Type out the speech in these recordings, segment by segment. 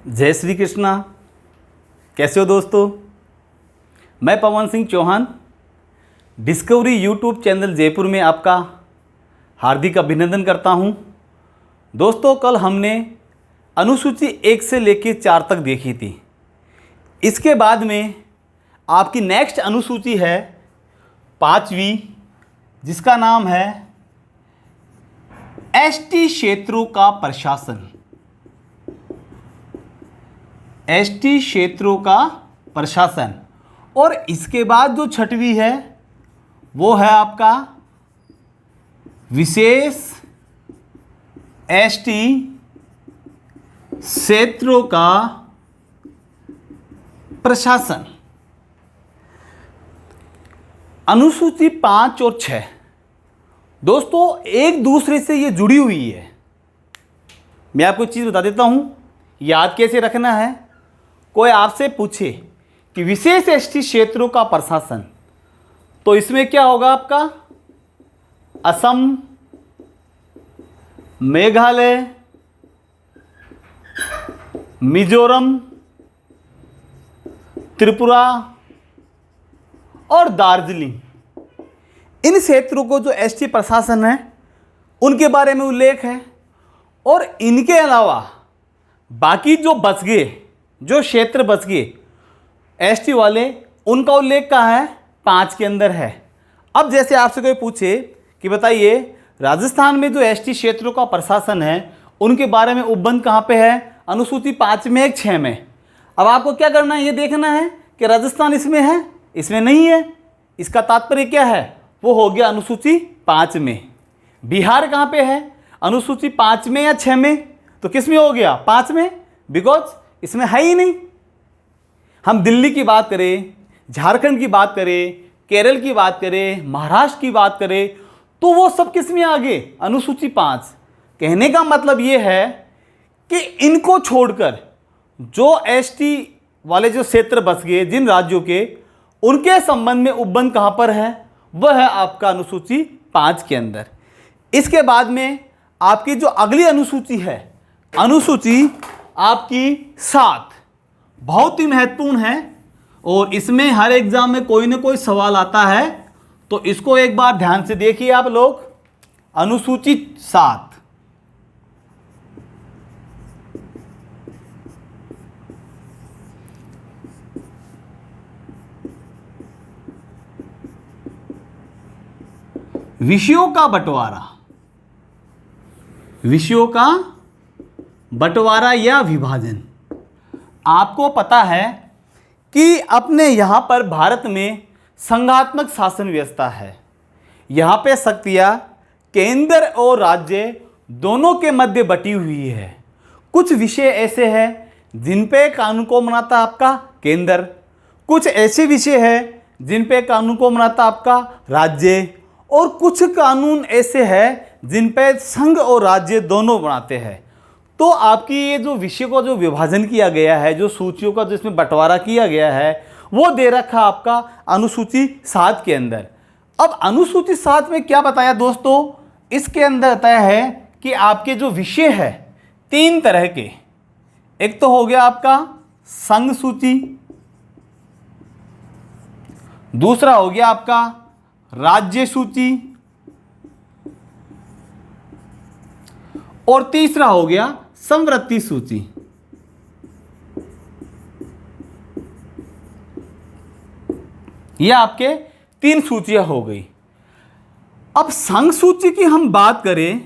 जय श्री कृष्णा। कैसे हो दोस्तों? मैं Pawan Singh Chauhan Discovery YouTube channel Jaipur में आपका हार्दिक अभिनंदन करता हूं। दोस्तों, कल हमने अनुसूची 1 से लेकर 4 तक देखी थी। इसके बाद में आपकी नेक्स्ट अनुसूची है 5वीं, जिसका नाम है एसटी क्षेत्रों का प्रशासन। एसटी क्षेत्रों का प्रशासन। और इसके बाद जो 6वीं है वो है आपका विशेष एसटी क्षेत्रों का प्रशासन। अनुसूची 5 और 6 दोस्तों एक दूसरे से ये जुड़ी हुई है। मैं आपको एक चीज़ बता देता हूँ, याद कैसे रखना है। कोई आपसे पूछे कि विशेष एसटी क्षेत्रों का प्रशासन, तो इसमें क्या होगा आपका? असम, मेघालय, मिजोरम, त्रिपुरा और दार्जिलिंग, इन क्षेत्रों को जो एसटी प्रशासन है उनके बारे में उल्लेख है। और इनके अलावा बाकी जो बच गए, जो क्षेत्र बच गए एसटी वाले, उनका उल्लेख कहाँ है? 5 के अंदर है। अब जैसे आपसे कोई पूछे कि बताइए राजस्थान में जो एसटी क्षेत्रों का प्रशासन है उनके बारे में उपबंध कहाँ पे है? अनुसूची 5 में, 6 में। अब आपको क्या करना है, ये देखना है कि राजस्थान इसमें है, इसमें नहीं है। इसका तात्पर्य क्या है? वो हो गया अनुसूची 5 में। बिहार कहाँ पे है? अनुसूची 5 में या 6 में? तो किस में हो गया? 5 में, बिकॉज इसमें है ही नहीं। हम दिल्ली की बात करें, झारखंड की बात करें, केरल की बात करें, महाराष्ट्र की बात करें, तो वो सब किस में आ गए? अनुसूची 5। कहने का मतलब ये है कि इनको छोड़कर जो एसटी वाले जो क्षेत्र बच गए जिन राज्यों के, उनके संबंध में उपबंध कहाँ पर है? वह है आपका अनुसूची 5 के अंदर। इसके बाद में आपकी जो अगली अनुसूची है, अनुसूची आपकी 7, बहुत ही महत्वपूर्ण है और इसमें हर एग्जाम में कोई ना कोई सवाल आता है, तो इसको एक बार ध्यान से देखिए आप लोग। अनुसूची 7, विषयों का बंटवारा। विषयों का बंटवारा या विभाजन। आपको पता है कि अपने यहाँ पर भारत में संघात्मक शासन व्यवस्था है। यहाँ पे शक्तियाँ केंद्र और राज्य दोनों के मध्य बटी हुई है। कुछ विषय ऐसे हैं जिन पे कानून को बनाता आपका केंद्र, कुछ ऐसे विषय हैं जिन पे कानून को बनाता आपका राज्य, और कुछ कानून ऐसे हैं जिन पे संघ और राज्य दोनों बनाते हैं। तो आपकी ये जो विषय को जो विभाजन किया गया है, जो सूचियों का जिसमें बंटवारा किया गया है, वो दे रखा आपका अनुसूची 7 के अंदर। अब अनुसूची 7 में क्या बताया दोस्तों? इसके अंदर बताया है कि आपके जो विषय है 3 तरह के। एक तो हो गया आपका संघ सूची, दूसरा हो गया आपका राज्य सूची, और तीसरा हो गया संवृत्ति सूची। यह आपके 3 सूचियां हो गई। अब संघ सूची की हम बात करें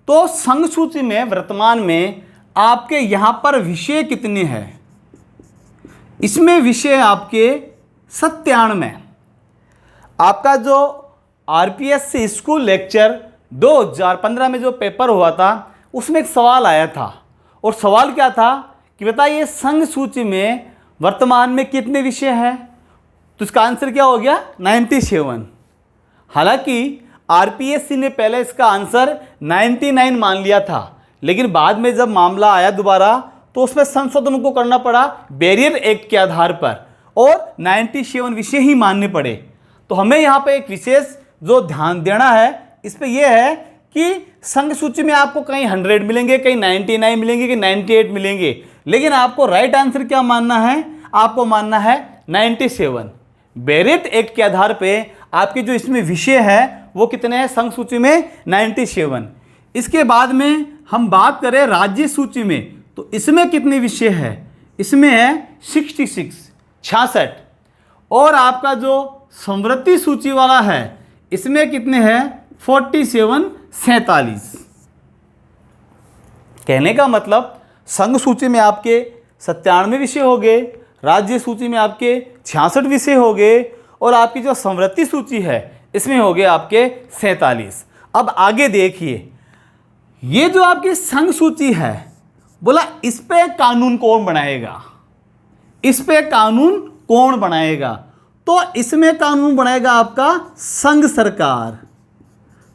तो संघ सूची में वर्तमान में आपके यहां पर विषय कितने हैं? इसमें विषय आपके 97। आपका जो आरपीएससी स्कूल लेक्चर 2015 में जो पेपर हुआ था उसमें एक सवाल आया था, और सवाल क्या था कि बताइए संघ सूची में वर्तमान में कितने विषय हैं? तो इसका आंसर क्या हो गया? 97। हालांकि आरपीएससी ने पहले इसका आंसर 99 मान लिया था, लेकिन बाद में जब मामला आया दोबारा तो उसमें संशोधन को करना पड़ा बैरियर एक्ट के आधार पर, और 97 विषय ही मानने पड़े। तो हमें यहाँ पे एक विशेष जो ध्यान देना है इस पे ये है कि संघ सूची में आपको कहीं 100 मिलेंगे, कहीं 99 मिलेंगे, कहीं 98 मिलेंगे, लेकिन आपको राइट आंसर क्या मानना है, आपको मानना है 97। बेरेट एक्ट के आधार पे आपके जो इसमें विषय है वो कितने हैं संघ सूची में 97। इसके बाद में हम बात करें राज्य सूची में, तो इसमें कितने विषय है, इसमें है 66 और आपका जो समवर्ती सूची वाला है इसमें कितने हैं 47। कहने का मतलब संघ सूची में आपके 97 विषय हो गए, राज्य सूची में आपके 66 विषय हो गए और आपकी जो समवर्ती सूची है इसमें हो गए आपके 47। अब आगे देखिए, ये जो आपकी संघ सूची है बोला इस पे कानून कौन बनाएगा, इस पे कानून कौन बनाएगा, तो इसमें कानून बनाएगा आपका संघ सरकार।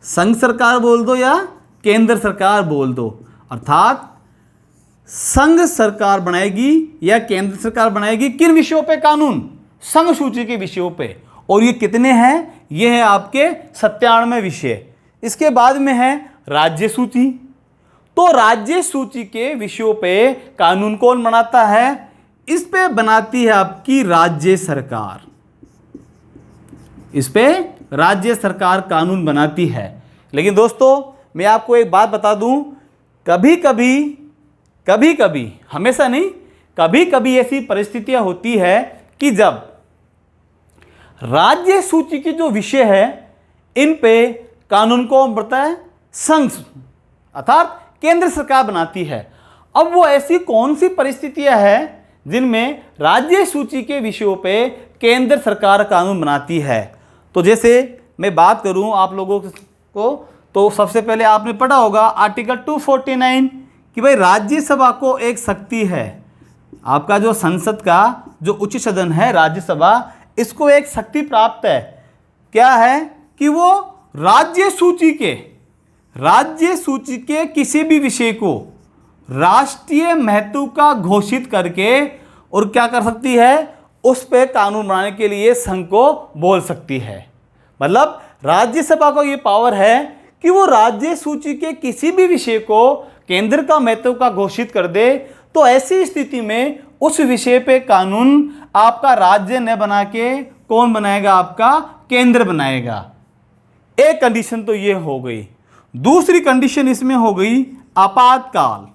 संघ सरकार बोल दो या केंद्र सरकार बोल दो, अर्थात संघ सरकार बनाएगी या केंद्र सरकार बनाएगी किन विषयों पे कानून, संघ सूची के विषयों पे। और ये कितने हैं, ये है आपके 97 विषय। इसके बाद में है राज्य सूची, तो राज्य सूची के विषयों पे कानून कौन बनाता है, इस पे बनाती है आपकी राज्य सरकार, इस पे राज्य सरकार कानून बनाती है। लेकिन दोस्तों मैं आपको एक बात बता दूं, कभी कभी हमेशा नहीं, कभी कभी ऐसी परिस्थितियां होती है कि जब राज्य सूची के जो विषय है इन पे कानून कौन बनता है, संघ अर्थात केंद्र सरकार बनाती है। अब वो ऐसी कौन सी परिस्थितियां हैं जिनमें राज्य सूची के विषयों पे केंद्र सरकार कानून बनाती है। तो जैसे मैं बात करूं आप लोगों को, तो सबसे पहले आपने पढ़ा होगा आर्टिकल 249 कि भाई राज्यसभा को एक शक्ति है, आपका जो संसद का जो उच्च सदन है राज्यसभा, इसको एक शक्ति प्राप्त है, क्या है कि वो राज्य सूची के किसी भी विषय को राष्ट्रीय महत्व का घोषित करके और क्या कर सकती है, उस पे कानून बनाने के लिए संघ को बोल सकती है। मतलब राज्यसभा को ये पावर है कि वो राज्य सूची के किसी भी विषय को केंद्र का महत्व का घोषित कर दे, तो ऐसी स्थिति में उस विषय पे कानून आपका राज्य न बना के कौन बनाएगा, आपका केंद्र बनाएगा। एक कंडीशन तो ये हो गई। दूसरी कंडीशन इसमें हो गई आपातकाल।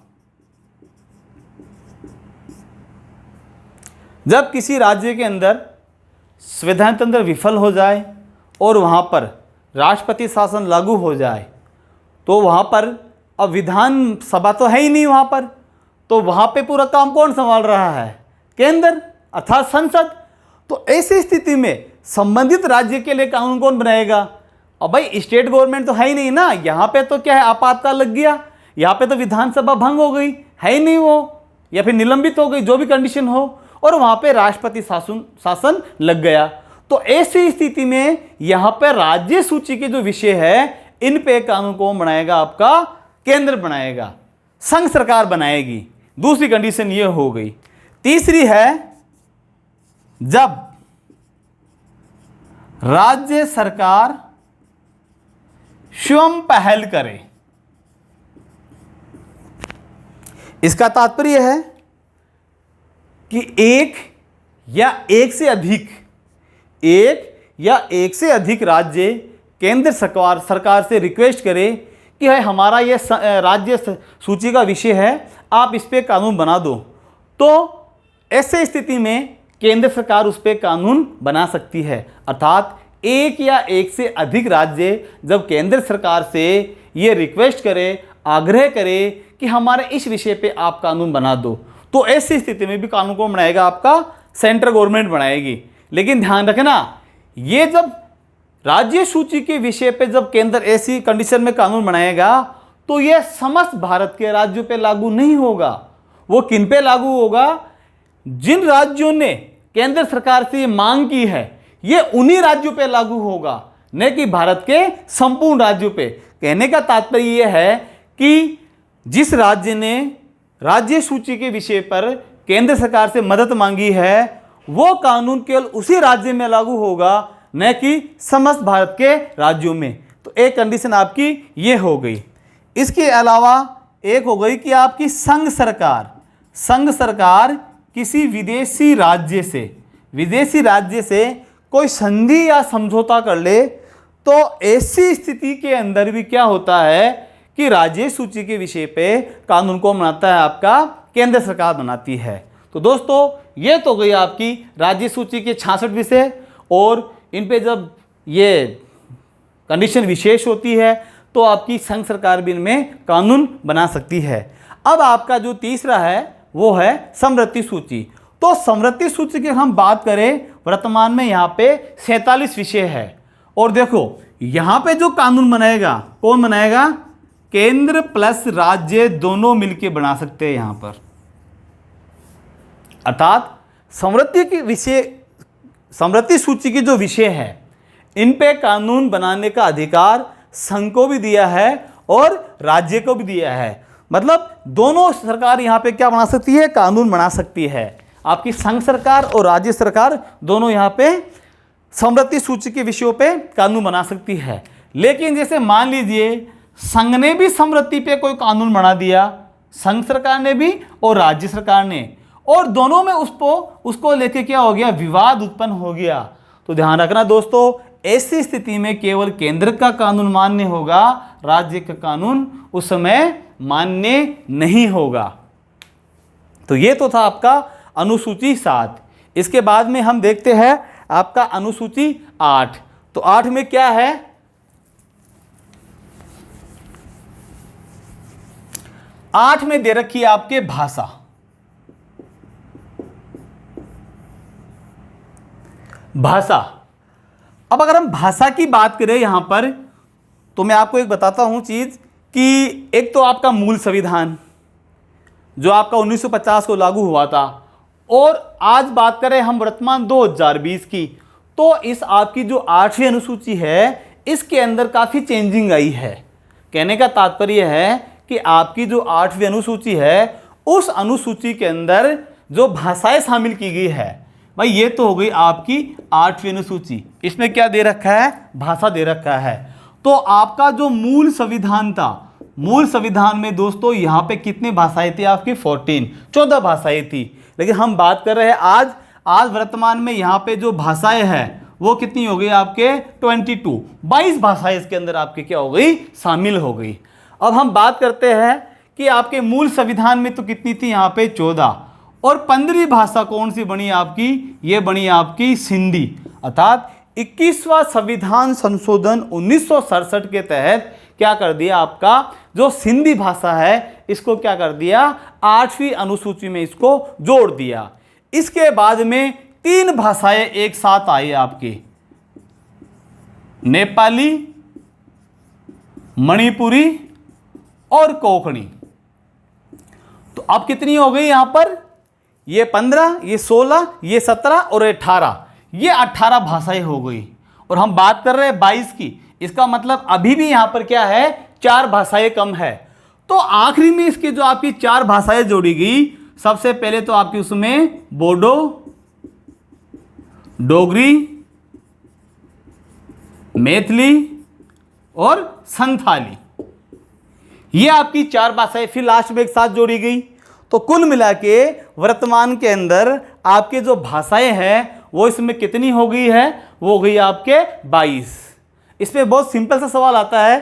जब किसी राज्य के अंदर संविधान तंत्र विफल हो जाए और वहाँ पर राष्ट्रपति शासन लागू हो जाए, तो वहाँ पर अब विधानसभा तो है ही नहीं वहाँ पर, तो वहाँ पे पूरा काम कौन संभाल रहा है, केंद्र अर्थात संसद। तो ऐसी स्थिति में संबंधित राज्य के लिए कानून कौन बनाएगा। अब भाई स्टेट गवर्नमेंट तो है ही नहीं ना, यहाँ पे तो क्या है आपातकाल लग गया, यहाँ पे तो विधानसभा भंग हो गई, है ही नहीं वो, या फिर निलंबित हो गई, जो भी कंडीशन हो, और वहाँ पे राष्ट्रपति शासन लग गया। तो ऐसी स्थिति में यहाँ पे राज्य सूची के जो विषय है इन पे कानून कौन बनाएगा, आपका केंद्र बनाएगा, संघ सरकार बनाएगी। दूसरी कंडीशन ये हो गई। तीसरी है जब राज्य सरकार स्वयं पहल करे। इसका तात्पर्य है कि एक या एक से अधिक राज्य केंद्र सरकार से रिक्वेस्ट करे कि है हमारा ये राज्य सूची का विषय है, आप इस पे कानून बना दो, तो ऐसे स्थिति में केंद्र सरकार उस पे कानून बना सकती है। अर्थात एक या एक से अधिक राज्य जब केंद्र सरकार से ये रिक्वेस्ट करे, आग्रह करे कि हमारे इस विषय पे आप कानून बना दो, तो ऐसी स्थिति में भी कानून कौन बनाएगा, आपका सेंट्रल गवर्नमेंट बनाएगी। लेकिन ध्यान रखना, ये जब राज्य सूची के विषय पे जब केंद्र ऐसी कंडीशन में कानून बनाएगा तो ये समस्त भारत के राज्यों पे लागू नहीं होगा। वो किन पे लागू होगा, जिन राज्यों ने केंद्र सरकार से ये मांग की है ये उन्हीं राज्यों पे लागू होगा, न कि भारत के संपूर्ण राज्यों पे। कहने का तात्पर्य यह है कि जिस राज्य ने राज्य सूची के विषय पर केंद्र सरकार से मदद मांगी है वो कानून केवल उसी राज्य में लागू होगा, न कि समस्त भारत के राज्यों में। तो एक कंडीशन आपकी ये हो गई। इसके अलावा एक हो गई कि आपकी संघ सरकार, संघ सरकार किसी विदेशी राज्य से कोई संधि या समझौता कर ले तो ऐसी स्थिति के अंदर भी क्या होता है कि राज्य सूची के विषय पे कानून को बनाता है आपका केंद्र सरकार बनाती है। तो दोस्तों ये तो गई आपकी राज्य सूची के 66 विषय, और इन पे जब ये कंडीशन विशेष होती है तो आपकी संघ सरकार भी इनमें कानून बना सकती है। अब आपका जो तीसरा है वो है समवर्ती सूची। तो समवर्ती सूची की हम बात करें, वर्तमान में यहाँ पे 47 विषय है, और देखो यहाँ पे जो कानून बनाएगा कौन बनाएगा, केंद्र प्लस राज्य दोनों मिलके बना सकते हैं यहाँ पर। अर्थात समवर्ती सूची की जो विषय है इन पे कानून बनाने का अधिकार संघ को भी दिया है और राज्य को भी दिया है। मतलब दोनों सरकार यहाँ पे क्या बना सकती है, कानून बना सकती है। आपकी संघ सरकार और राज्य सरकार दोनों यहाँ पे समवर्ती सूची के विषयों पे कानून बना सकती है। लेकिन जैसे मान लीजिए संघ ने भी समवर्ती पे कोई कानून बना दिया, संघ सरकार ने भी और राज्य सरकार ने, और दोनों में उसको लेके क्या हो गया, विवाद उत्पन्न हो गया, तो ध्यान रखना दोस्तों, ऐसी स्थिति में केवल केंद्र का कानून मान्य होगा, राज्य का कानून उस समय मान्य नहीं होगा। तो ये तो था आपका अनुसूची 7। इसके बाद में हम देखते हैं आपका अनुसूची 8। तो 8 में क्या है, 8 में दे रखी है आपके भाषा। अब अगर हम भाषा की बात करें यहां पर, तो मैं आपको एक बताता हूं चीज कि एक तो आपका मूल संविधान जो आपका 1950 को लागू हुआ था, और आज बात करें हम वर्तमान 2020 की, तो इस आपकी जो 8वीं अनुसूची है इसके अंदर काफ़ी चेंजिंग आई है। कहने का तात्पर्य है कि आपकी जो 8वीं अनुसूची है उस अनुसूची के अंदर जो भाषाएं शामिल की गई है, भाई ये तो हो गई आपकी 8वीं अनुसूची। इसमें क्या दे रखा है, भाषा दे रखा है। तो आपका जो मूल संविधान था, मूल संविधान में दोस्तों यहाँ पे कितनी भाषाएं थी आपकी, 14 भाषाएं थी। लेकिन हम बात कर रहे हैं आज वर्तमान में यहाँ पे जो भाषाएं हैं वो कितनी हो गई आपके 22 भाषाएं इसके अंदर आपके क्या हो गई, शामिल हो गई। अब हम बात करते हैं कि आपके मूल संविधान में तो कितनी थी यहाँ पे 14, और 15वीं भाषा कौन सी बनी आपकी, ये बनी आपकी सिंधी। अर्थात 21वां संविधान संशोधन 1967 के तहत क्या कर दिया, आपका जो सिंधी भाषा है इसको क्या कर दिया, 8वीं अनुसूची में इसको जोड़ दिया। इसके बाद में 3 भाषाएं एक साथ आई आपकी, नेपाली, मणिपुरी और कोंकणी। तो अब कितनी हो गई यहां पर, ये 15, ये 16, ये 17 और 18, ये 18 भाषाएं हो गई। और हम बात कर रहे हैं 22 की, इसका मतलब अभी भी यहां पर क्या है, 4 भाषाएं कम है। तो आखिरी में इसकी जो आपकी 4 भाषाएं जोड़ी गई, सबसे पहले तो आपकी उसमें बोडो, डोगरी, मैथिली और संथाली, ये आपकी 4 भाषाएं फिर लास्ट में एक साथ जोड़ी गई। तो कुल मिला के वर्तमान के अंदर आपके जो भाषाएं हैं वो इसमें कितनी हो गई है, वो हो गई आपके 22। इसमें बहुत सिंपल सा सवाल आता है,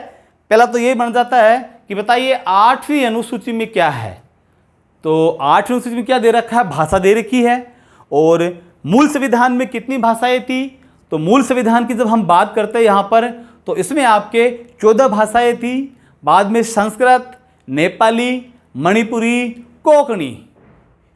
पहला तो ये बन जाता है कि बताइए 8वीं अनुसूची में क्या है। तो 8वीं अनुसूची में क्या दे रखा है, भाषा दे रखी है। और मूल संविधान में कितनी भाषाएं थी, तो मूल संविधान की जब हम बात करते हैं यहाँ पर, तो इसमें आपके 14 भाषाएं थी। बाद में संस्कृत, नेपाली, मणिपुरी, कोंकणी,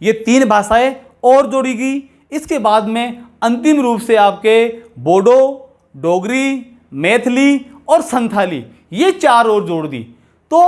ये 3 भाषाएं और जोड़ी गई। इसके बाद में अंतिम रूप से आपके बोडो, डोगरी, मैथिली और संथाली, ये 4 और जोड़ दी। तो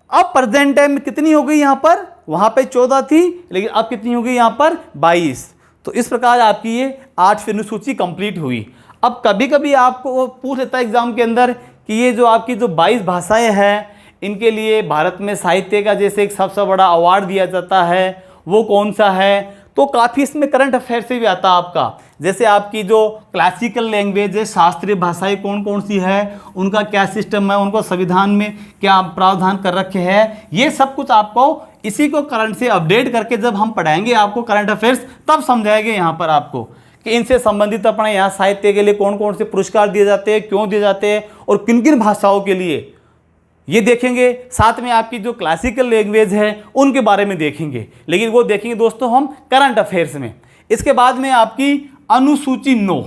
अब प्रेजेंट टाइम में कितनी हो गई यहाँ पर, वहाँ पे 14 थी, लेकिन अब कितनी हो गई यहाँ पर 22। तो इस प्रकार आपकी ये 8वीं अनुसूची कंप्लीट हुई। अब कभी कभी आपको पूछ लेता है एग्जाम के अंदर कि ये जो आपकी जो 22 भाषाएं हैं, इनके लिए भारत में साहित्य का जैसे एक सबसे बड़ा अवार्ड दिया जाता है, वो कौन सा है। तो काफ़ी इसमें करंट अफेयर से भी आता है आपका। जैसे आपकी जो क्लासिकल लैंग्वेज है, शास्त्रीय भाषाएं कौन कौन सी है, उनका क्या सिस्टम है, उनको संविधान में क्या प्रावधान कर रखे हैं, ये सब कुछ आपको इसी को करंट से अपडेट करके जब हम पढ़ाएंगे आपको करंट अफेयर्स, तब समझाएंगे यहाँ पर आपको कि इनसे संबंधित अपने यहाँ साहित्य के लिए कौन कौन से पुरस्कार दिए जाते हैं, क्यों दिए जाते हैं और किन किन भाषाओं के लिए, ये देखेंगे। साथ में आपकी जो क्लासिकल लैंग्वेज है उनके बारे में देखेंगे, लेकिन वो देखेंगे दोस्तों हम करंट अफेयर्स में। इसके बाद में आपकी अनुसूची 9,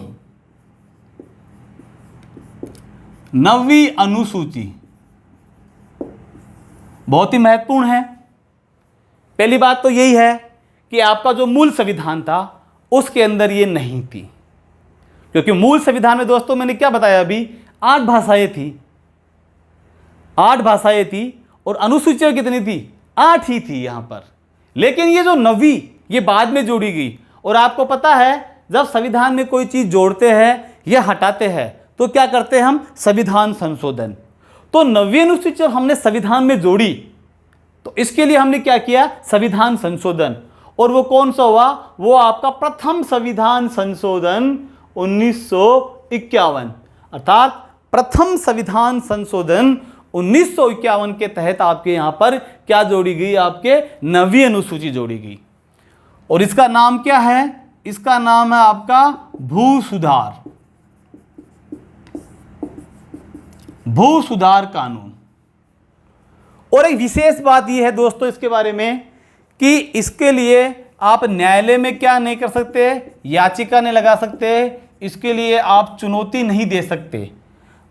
9वीं अनुसूची बहुत ही महत्वपूर्ण है। पहली बात तो यही है कि आपका जो मूल संविधान था उसके अंदर ये नहीं थी, क्योंकि मूल संविधान में दोस्तों मैंने क्या बताया अभी, 8 भाषाएं थी, 8 भाषाएं थी और अनुसूचियां कितनी थी, 8 ही थी यहाँ पर। लेकिन ये जो 9वीं ये बाद में जोड़ी गई। और आपको पता है जब संविधान में कोई चीज़ जोड़ते हैं या हटाते हैं तो क्या करते हैं हम, संविधान संशोधन। तो 9वीं अनुसूची जब हमने संविधान में जोड़ी तो इसके लिए हमने क्या किया, संविधान संशोधन। और वो कौन सा हुआ, वो आपका प्रथम संविधान संशोधन 1951, अर्थात प्रथम संविधान संशोधन 1951 के तहत आपके यहाँ पर क्या जोड़ी गई, आपके 9वीं अनुसूची जोड़ी गई। और इसका नाम क्या है, इसका नाम है आपका भू सुधार, भू सुधार कानून। और एक विशेष बात यह है दोस्तों इसके बारे में कि इसके लिए आप न्यायालय में क्या नहीं कर सकते, याचिका नहीं लगा सकते, इसके लिए आप चुनौती नहीं दे सकते।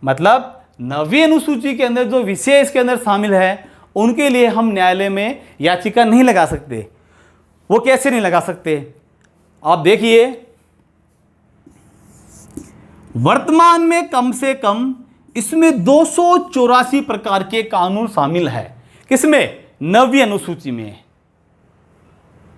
मतलब 9वीं अनुसूची के अंदर जो विषय इसके अंदर शामिल है उनके लिए हम न्यायालय में याचिका नहीं लगा सकते। वो कैसे नहीं लगा सकते, आप देखिए वर्तमान में कम से कम इसमें 284 प्रकार के कानून शामिल है। किसमें, 9वीं अनुसूची में।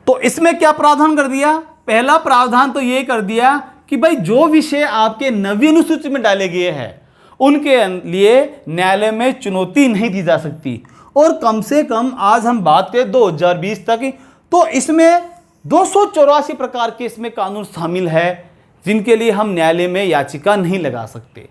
तो इसमें क्या प्रावधान कर दिया, पहला प्रावधान तो ये कर दिया कि भाई जो विषय आपके 9वीं अनुसूची में डाले गए हैं उनके लिए न्यायालय में चुनौती नहीं दी जा सकती। और कम से कम आज हम बात करें 2020 तक तो इसमें 284 प्रकार के इसमें कानून शामिल है जिनके लिए हम न्यायालय में याचिका नहीं लगा सकते।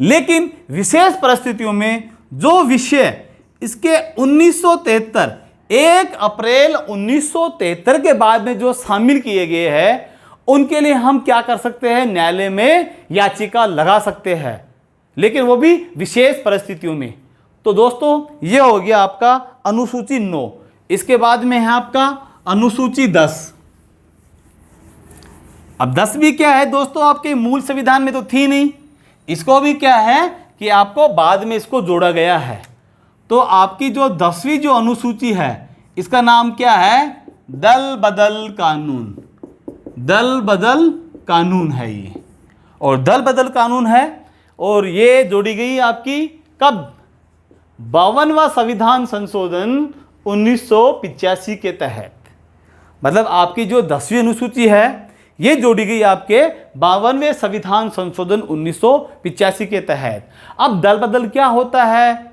लेकिन विशेष परिस्थितियों में जो विषय इसके 1973 1 अप्रैल 1973 के बाद में जो शामिल किए गए हैं उनके लिए हम क्या कर सकते हैं, न्यायालय में याचिका लगा सकते हैं, लेकिन वो भी विशेष परिस्थितियों में। तो दोस्तों ये हो गया आपका अनुसूची 9। इसके बाद में है आपका अनुसूची 10। अब 10 भी क्या है दोस्तों, आपके मूल संविधान में तो थी नहीं, इसको भी क्या है कि आपको बाद में इसको जोड़ा गया है। तो आपकी जो 10वीं जो अनुसूची है इसका नाम क्या है, दल बदल कानून, दल बदल कानून है ये। और दल बदल कानून है और ये जोड़ी गई आपकी कब, 52वां संविधान संशोधन 1985 के तहत। मतलब आपकी जो 10वीं अनुसूची है ये जोड़ी गई आपके 52वें संविधान संशोधन 1985 के तहत। अब दल बदल क्या होता है,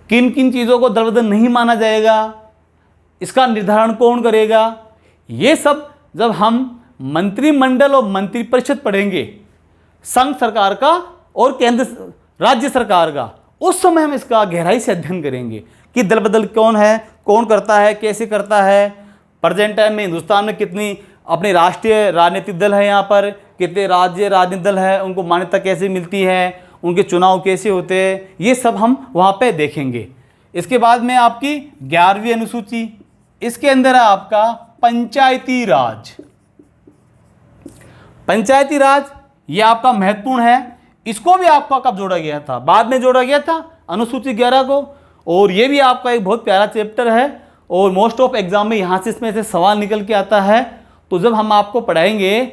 किन किन चीज़ों को दल बदल नहीं माना जाएगा, इसका निर्धारण कौन करेगा, ये सब जब हम मंत्रिमंडल और मंत्रिपरिषद पढ़ेंगे, संघ सरकार का और केंद्र राज्य सरकार का, उस समय हम इसका गहराई से अध्ययन करेंगे कि दल बदल कौन है, कौन करता है, कैसे करता है। प्रेजेंट टाइम में हिंदुस्तान में कितनी अपने राष्ट्रीय राजनीतिक दल है, यहाँ पर कितने राज्य राजनीतिक दल है, उनको मान्यता कैसे मिलती है, उनके चुनाव कैसे होते हैं, ये सब हम वहाँ पे देखेंगे। इसके बाद में आपकी 11वीं अनुसूची, इसके अंदर है आपका पंचायती राज। पंचायती राज ये आपका महत्वपूर्ण है, इसको भी आपका कब जोड़ा गया था, बाद में जोड़ा गया था अनुसूची 11 को। और ये भी आपका एक बहुत प्यारा चैप्टर है और मोस्ट ऑफ एग्जाम में यहाँ से इसमें से सवाल निकल के आता है। तो जब हम आपको पढ़ाएंगे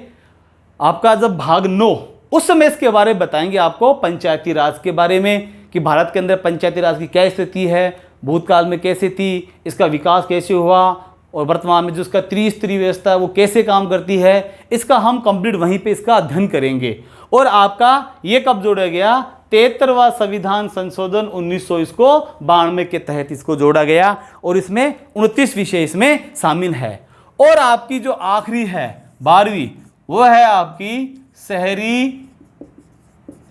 आपका जब भाग 9, उस समय इसके बारे में बताएंगे आपको पंचायती राज के बारे में कि भारत के अंदर पंचायती राज की क्या स्थिति है, भूतकाल में कैसे थी, इसका विकास कैसे हुआ और वर्तमान में जो इसका त्रिस्तरीय व्यवस्था है वो कैसे काम करती है, इसका हम कंप्लीट वहीं पे इसका अध्ययन करेंगे। और आपका ये कब जोड़ा गया, 73वां संविधान संशोधन 1992 के तहत इसको जोड़ा गया और इसमें 29 विषय इसमें शामिल है। और आपकी जो आखिरी है 12वीं, वो है आपकी शहरी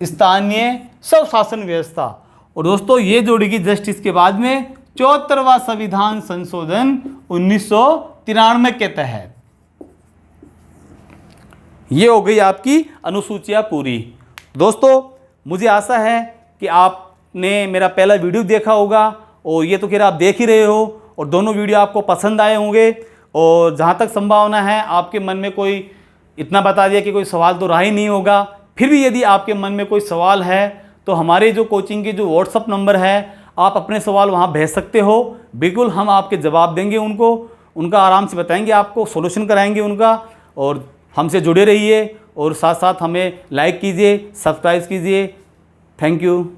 स्थानीय स्वशासन व्यवस्था। और दोस्तों ये जोड़ेगी जस्ट इसके बाद में 74वां संविधान संशोधन 1993 के तहत। ये हो गई आपकी अनुसूचियां पूरी। दोस्तों मुझे आशा है कि आपने मेरा पहला वीडियो देखा होगा, और ये तो खैर आप देख ही रहे हो, और दोनों वीडियो आपको पसंद आए होंगे। और जहाँ तक संभावना है आपके मन में कोई, इतना बता दिया कि कोई सवाल तो रहा ही नहीं होगा, फिर भी यदि आपके मन में कोई सवाल है तो हमारे जो कोचिंग के जो व्हाट्सअप नंबर है, आप अपने सवाल वहाँ भेज सकते हो। बिल्कुल हम आपके जवाब देंगे, उनका आराम से बताएंगे, आपको सॉल्यूशन कराएंगे उनका। और हमसे जुड़े रहिए, और साथ साथ हमें लाइक कीजिए, सब्सक्राइब कीजिए। Thank you.